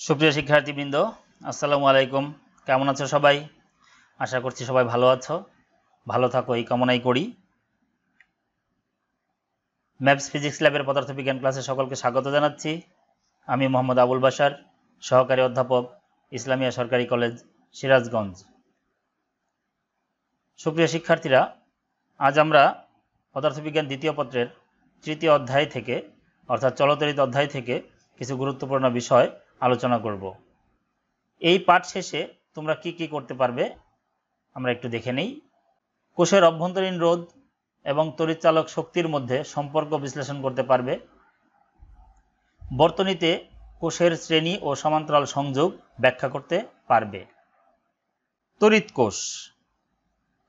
সুপ্রিয় শিক্ষার্থীবৃন্দ, আসসালামু আলাইকুম। কেমন আছো সবাই? আশা করছি সবাই ভালো আছো। ভালো থাকো এই কামনাই করি। ম্যাথস ফিজিক্স ল্যাবের পদার্থবিজ্ঞান ক্লাসে সকলকে স্বাগত জানাচ্ছি। আমি মোহাম্মদ আবুল বাশার, সহকারী অধ্যাপক, ইসলামিয়া সরকারি কলেজ, সিরাজগঞ্জ। সুপ্রিয় শিক্ষার্থীরা, আজ আমরা পদার্থবিজ্ঞান দ্বিতীয় পত্রের তৃতীয় অধ্যায় থেকে অর্থাৎ চলতরিত অধ্যায় থেকে কিছু গুরুত্বপূর্ণ বিষয় আলোচনা করব। এই পাঠ শেষে তোমরা কি কি করতে পারবে আমরা একটু দেখে নেই। কোষের অভ্যন্তরীণ রোধ এবং তড়িৎচালক শক্তির মধ্যে সম্পর্ক বিশ্লেষণ করতে পারবে। বর্তনীতে কোষের শ্রেণী ও সমান্তরাল সংযোগ ব্যাখ্যা করতে পারবে। তড়িৎ কোষ,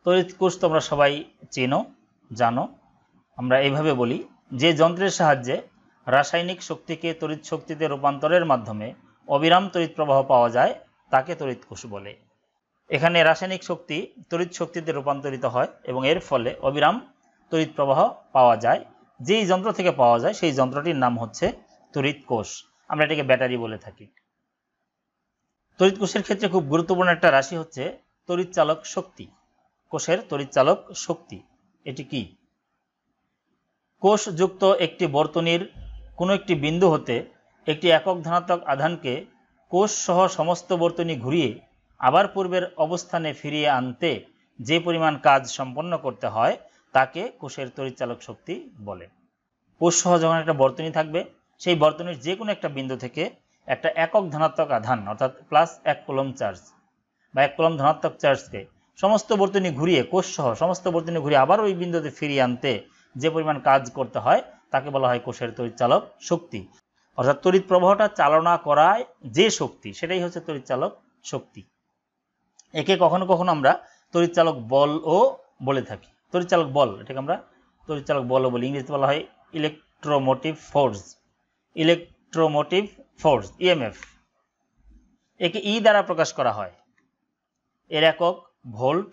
তড়িৎ কোষ তোমরা সবাই চেনো, জানো। আমরা এইভাবে বলি, যে যন্ত্রের সাহায্যে রাসায়নিক শক্তিকে তড়িৎ শক্তিতে রূপান্তরের মাধ্যমে অবিরাম তড়িৎ প্রবাহ পাওয়া যায় তাকে তড়িৎ কোষ বলে। এখানে রাসায়নিক শক্তি তড়িৎ শক্তিতে রূপান্তরিত হয় এবং এর ফলে অবিরাম তড়িৎ প্রবাহ পাওয়া যায়। যেই যন্ত্র থেকে পাওয়া যায় সেই যন্ত্রটির নাম হচ্ছে তড়িৎ কোষ। আমরা এটাকে ব্যাটারি বলে থাকি। তড়িৎ কোষের ক্ষেত্রে খুব গুরুত্বপূর্ণ একটা রাশি হচ্ছে তড়িৎচালক শক্তি। কোষের তড়িৎচালক শক্তি এটি কি? কোষযুক্ত একটি বর্তনীর কোনো একটি বিন্দু হতে একটি একক ধনাত্মক আধানকে কোষ সহ সমস্ত বর্তনী ঘুরিয়ে আবার পূর্বের অবস্থানে ফিরিয়ে আনতে যে পরিমাণ কাজ সম্পন্ন করতে হয় তাকে কোষের তড়িৎচালক শক্তি বলে। কোষ সহ যখন একটা বর্তনী থাকবে, সেই বর্তনীর যে কোনো একটা বিন্দু থেকে একটা একক ধনাত্মক আধান অর্থাৎ +1 কুলম্ব চার্জ বা 1 কুলম্ব ধনাত্মক চার্জকে সমস্ত বর্তনী ঘুরিয়ে, কোষ সহ সমস্ত বর্তনী ঘুরিয়ে আবার ওই বিন্দুতে ফিরিয়ে আনতে যে পরিমাণ কাজ করতে হয় তাকে বলা হয় কোষের তড়িৎচালক শক্তি। অর্থাৎ তড়িৎ প্রবাহটা চালনা করায় যে শক্তি, সেটাই হচ্ছে তড়িৎচালক শক্তি। একে কখনো কখনো আমরা তড়িৎচালক বলও বলে থাকি। তড়িৎচালক বল, এটাকে আমরা তড়িৎচালক বলও বলি। ইংরেজিতে বলা হয় electromotive force. Electromotive force, EMF. একে ই দ্বারা প্রকাশ করা হয়। এর একক ভোল্ট।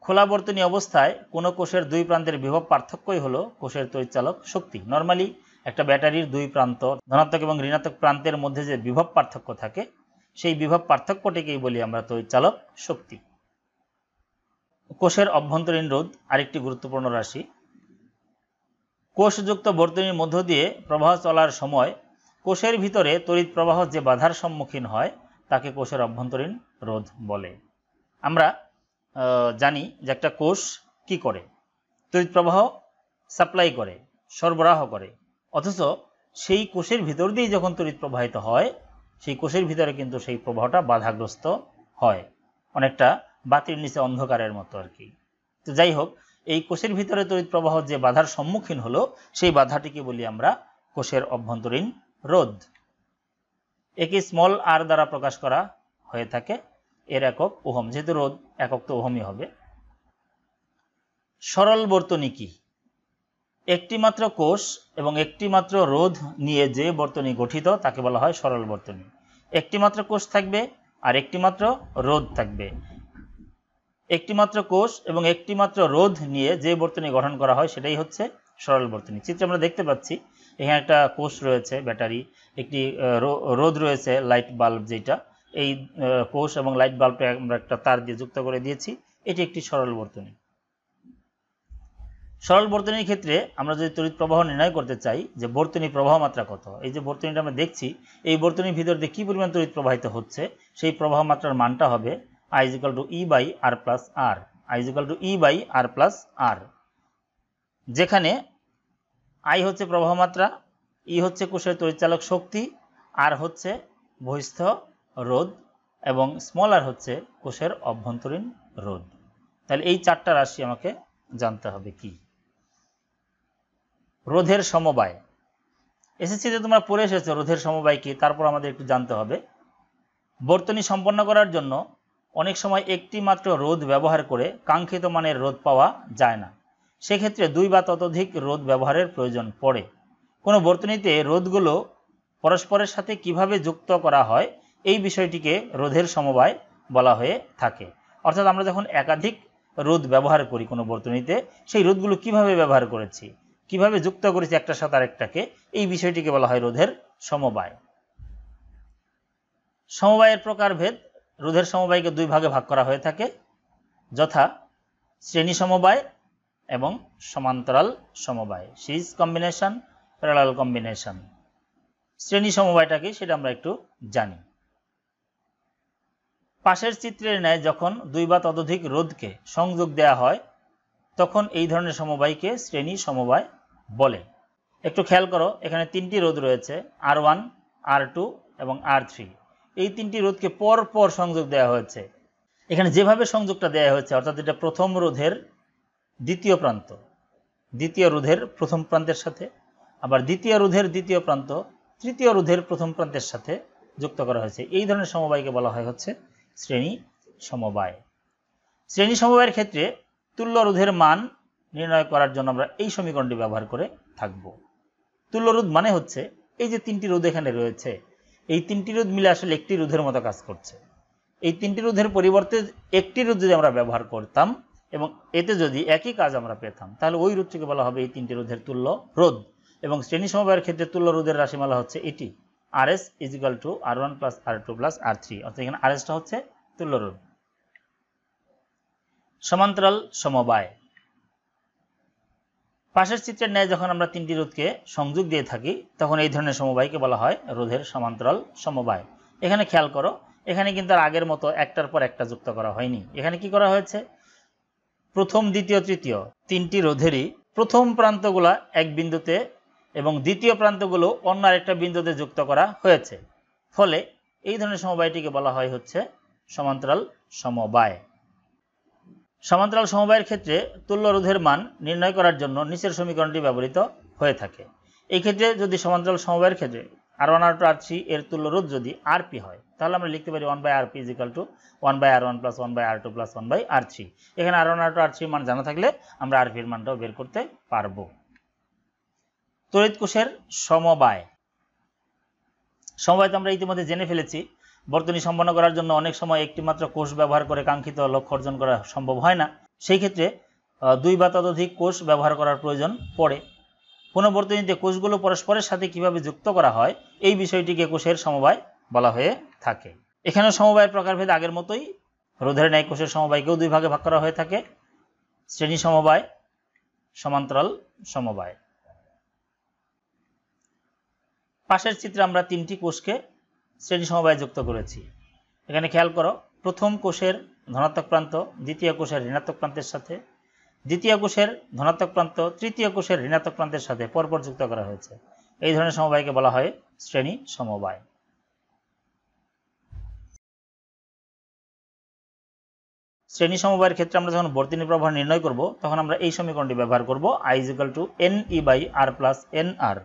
খোলা বর্তনী অবস্থায় কোনো কোষের দুই প্রান্তের বিভব পার্থক্যই হলো কোষের তড়িৎচালক শক্তি। নর্মালি একটা ব্যাটারির দুই প্রান্ত, ধনাত্মক এবং ঋণাত্মক প্রান্তের মধ্যে যে বিভব পার্থক্য থাকে, সেই বিভব পার্থক্যটিকেই বলি আমরা তড়িৎচালক শক্তি। কোষের অভ্যন্তরীণ রোধ আরেকটি গুরুত্বপূর্ণ রাশি। কোষযুক্ত বর্তনীর মধ্য দিয়ে প্রবাহ চলার সময় কোষের ভিতরে তড়িৎ প্রবাহ যে বাধার সম্মুখীন হয় তাকে কোষের অভ্যন্তরীণ রোধ বলে। আমরা জানি যে একটা কোষ কি করে, তড়িৎ প্রবাহ সাপ্লাই করে, সরবরাহ করে, অথচ সেই কোষের ভিতর দিয়ে যখন তড়িৎ প্রবাহিত হয় সেই কোষের ভিতরে কিন্তু সেই প্রবাহটা বাধাগ্রস্ত হয়, অনেকটা বাতির নিচে অন্ধকারের মতো আর কি। তো যাই হোক, এই কোষের ভিতরে তড়িৎ প্রবাহ যে বাধার সম্মুখীন হলো সেই বাধাটিকে বলি আমরা কোষের অভ্যন্তরীণ রোধ। একে স্মল আর দ্বারা প্রকাশ করা হয়ে থাকে। এর একক ওহম, যেহেতু রোধ একক তো ওহমই হবে। সরল বর্তনী কি? একটি মাত্র কোষ এবং একটি মাত্র রোধ নিয়ে যে বর্তনী গঠিত তাকে বলা হয় সরল বর্তনী। একটি মাত্র কোষ থাকবে আর একটি মাত্র রোধ থাকবে। একটি মাত্র কোষ এবং একটি মাত্র রোধ নিয়ে যে বর্তনী গঠন করা হয় সেটাই হচ্ছে সরল বর্তনী। চিত্রে আমরা দেখতে পাচ্ছি এখানে একটা কোষ রয়েছে ব্যাটারি, একটি রোধ রয়েছে লাইট বাল্ব, যেটা এই কোষ এবং লাইট বাল্বটা আমরা একটা তার দিয়ে যুক্ত করে দিয়েছি। এটি একটি সরল বর্তনী। সরল বর্তনীর ক্ষেত্রে আমরা যদি তড়িৎ প্রবাহ নির্ণয় করতে চাই যে বর্তনী প্রবাহ মাত্রা কত, এই যে বর্তনীটা আমরা দেখছি এই বর্তনীর ভিতর দিয়ে কী পরিমাণ তড়িৎ প্রবাহিত হচ্ছে সেই প্রবাহ মাত্রার মানটা হবে I=E/R+R। I=E/R+R, যেখানে I হচ্ছে প্রবাহ মাত্রা, E হচ্ছে কোষের তড়িৎচালক শক্তি, R হচ্ছে বহিস্থ রোধ এবং স্মল r হচ্ছে কোষের অভ্যন্তরীণ রোধ। তাহলে এই চারটা রাশি আমাকে জানতে হবে। কি? রোধের সমবায়। এসএসসিতে তোমরা পড়ে এসেছো রোধের সমবায় কি, তারপর আমাদের একটু জানতে হবে। বর্তনী সম্পন্ন করার জন্য অনেক সময় একটি মাত্র রোধ ব্যবহার করে কাঙ্ক্ষিত মানের রোধ পাওয়া যায় না, সেক্ষেত্রে দুই বা ততোধিক রোধ ব্যবহারের প্রয়োজন পড়ে। কোনো বর্তনীতে রোধগুলো পরস্পরের সাথে কিভাবে যুক্ত করা হয় এই বিষয়টিকে রোধের সমবায় বলা হয়ে থাকে। অর্থাৎ আমরা যখন একাধিক রোধ ব্যবহার করি কোনো বর্তনীতে, সেই রোধগুলো কিভাবে ব্যবহার করেছি, কিভাবে যুক্ত করেছি একটার সাথে আরেকটাকে, এই বিষয়টিকে বলা হয় রোধের সমবায়। সমবায়ের প্রকারভেদ, রোধের সমবায়কে দুই ভাগে ভাগ করা হয়ে থাকে, যথা শ্রেণী সমবায় এবং সমান্তরাল সমবায়, সিরিজ কম্বিনেশন, প্যারালাল কম্বিনেশন। শ্রেণী সমবায়টা কি সেটা আমরা একটু জানি। পাশের চিত্রের ন্যায় যখন দুই বা ততোধিক রোধকে সংযোগ দেয়া হয় তখন এই ধরনের সমবায়কে শ্রেণী সমবায় বলে। একটু খেয়াল করো, এখানে তিনটি রোধ রয়েছে, R1, R2 এবং R3। এই তিনটি রোধকে পর পর সংযোগ দেওয়া হয়েছে। এখানে যেভাবে সংযোগটা দেওয়া হয়েছে, অর্থাৎ এটা প্রথম রোধের দ্বিতীয় প্রান্ত দ্বিতীয় রোধের প্রথম প্রান্তের সাথে, আবার দ্বিতীয় রোধের দ্বিতীয় প্রান্ত তৃতীয় রোধের প্রথম প্রান্তের সাথে যুক্ত করা হয়েছে। এই ধরনের সমবায়কে বলা হয় হচ্ছে শ্রেণী সমবায়। শ্রেণী সমবায়ের ক্ষেত্রে তুল্য রোধের মান নির্ণয় করার জন্য আমরা এই সমীকরণটি ব্যবহার করে থাকব। তুল্য রোধ মানে হচ্ছে এই যে তিনটি রোধ এখানে রয়েছে, এই তিনটি রোধ মিলে আসলে একটি রোধের মতো কাজ করছে। এই তিনটি রোধের পরিবর্তে একটি রোধ যদি আমরা ব্যবহার করতাম এবং এতে যদি একই কাজ আমরা পেতাম, তাহলে ওই রোধটিকে বলা হবে এই তিনটি রোধের তুল্য রোধ। এবং শ্রেণী সমবায়ের ক্ষেত্রে তুল্য রোধের রাশিমালা হচ্ছে এটি, RS = R1 + R2 + R3, অর্থাৎ এখানে RSটা হচ্ছে তুল্য রোধ। সমান্তরাল সমবায়। পাশের চিত্রের ন্যায় যখন আমরা তিনটি রোধকে সংযোগ দিয়ে থাকি তখন এই ধরনের সমবায়কে বলা হয় রোধের সমান্তরাল সমবায়। এখানে খেয়াল করো, এখানে কিন্তু আর আগের মতো একটার পর একটা যুক্ত করা হয়নি। এখানে কি করা হয়েছে, প্রথম দ্বিতীয় তৃতীয় তিনটি রোধেরই প্রথম প্রান্তগুলা এক বিন্দুতে এবং দ্বিতীয় প্রান্তগুলো অন্য আরেকটা বিন্দুতে যুক্ত করা হয়েছে। ফলে এই ধরনের সমবায়টিকে বলা হয় হচ্ছে সমান্তরাল সমবায়। সমান্তরাল সমবায়ের ক্ষেত্রে তুল্য রোধের মান নির্ণয় করার জন্য নিচের সমীকরণটি ব্যবহৃত হয়ে থাকে। এই ক্ষেত্রে যদি সমান্তরাল সমবায়ের ক্ষেত্রে R1, R2, R3 এর তুল্য রোধ যদি RP হয়, তাহলে আমরা লিখতে পারি 1/RP = 1/R1 + 1/R2 + 1/R3। এখানে R1, R2, R3 মান জানা থাকলে আমরা RP এর মানটাও বের করতে পারবো। তড়িৎ কোষের সমবায়। সমবায় তো আমরা ইতিমধ্যে জেনে ফেলেছি। বর্তনী সম্পন্ন করার জন্য অনেক সময় একটি মাত্র কোষ ব্যবহার করে কাঙ্ক্ষিত লক্ষ্য অর্জন করা সম্ভব হয় না। সেই ক্ষেত্রে দুই বা ততোধিক কোষ ব্যবহার করার প্রয়োজন পড়ে। কোনো বর্তনীতে কোষগুলো পরস্পরের সাথে কিভাবে যুক্ত করা হয় এই বিষয়টিকে কোষের সমবায় বলা হয়ে থাকে। এখানে সমবায়ের প্রকারভেদ আগের মতোই, রোধের ন্যায় কোষের সমবায়কেও দুই ভাগে ভাগ করা হয়ে থাকে, শ্রেণী সমবায়, সমান্তরাল সমবায়। পাশের চিত্রে আমরা তিনটি কোষকে শ্রেণী সমবায়ে যুক্ত করেছি। এখানে খেয়াল করো, প্রথম কোষের ধনাত্মক প্রান্ত দ্বিতীয় কোষের ঋণাত্মক প্রান্তের সাথে, দ্বিতীয় কোষের ধনাত্মক প্রান্ত তৃতীয় কোষের ঋণাত্মক প্রান্তের সাথে পরপর যুক্ত করা হয়েছে। এই ধরনের সমবায়কে বলা হয় শ্রেণী সমবায়। শ্রেণী সমবায়ের ক্ষেত্রে আমরা যখন বর্তনী প্রবাহ নির্ণয় করব তখন আমরা এই সমীকরণটি ব্যবহার করব, I = NE/R + NR।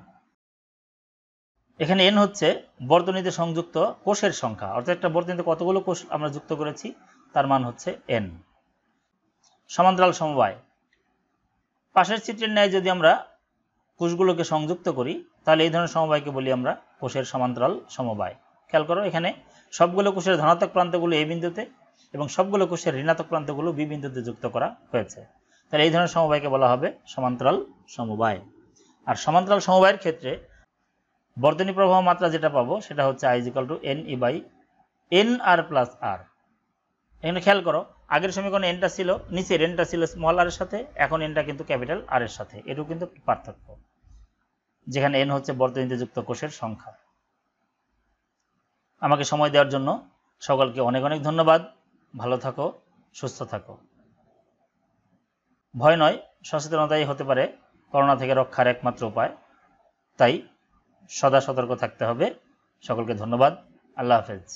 এখানে n হচ্ছে বর্তনীতে সংযুক্ত কোষের সংখ্যা, অর্থাৎ একটা বর্তনীতে কতগুলো কোষ আমরা যুক্ত করেছি তার মান হচ্ছে n। সমান্তরাল সমবায়। পাশের চিত্রের ন্যায় যদি আমরা কোষগুলোকে সংযুক্ত করি তাহলে এই ধরনের সমবায়কে বলি আমরা কোষের সমান্তরাল সমবায়। খেয়াল করো, এখানে সবগুলো কোষের ধনাত্মক প্রান্তগুলো a বিন্দুতে এবং সবগুলো কোষের ঋণাত্মক প্রান্তগুলো b বিন্দুতে যুক্ত করা হয়েছে। তাহলে এই ধরনের সমবায়কে বলা হবে সমান্তরাল সমবায়। আর সমান্তরাল সমবায়ের ক্ষেত্রে বর্তনী প্রবাহ মাত্রা যেটা পাবো সেটা হচ্ছে I = NE/NR + R। এখানে খেয়াল করো, আগের সমীকরণে nটা ছিল নিচের nটা ছিল স্মল r এর সাথে, এখন nটা কিন্তু ক্যাপিটাল R এর সাথে। এটুকু কিন্তু পার্থক্য, যেখানে n হচ্ছে বর্তনীতে যুক্ত কোষের সংখ্যা। আমাকে সময় দেওয়ার জন্য সকলকে অনেক অনেক ধন্যবাদ। ভালো থাকো, সুস্থ থাকো। ভয় নয়, সচেতনতাই হতে পারে করোনা থেকে রক্ষার একমাত্র উপায়। তাই সদা সতর্ক থাকতে হবে। সকলকে ধন্যবাদ। আল্লাহ হাফেজ।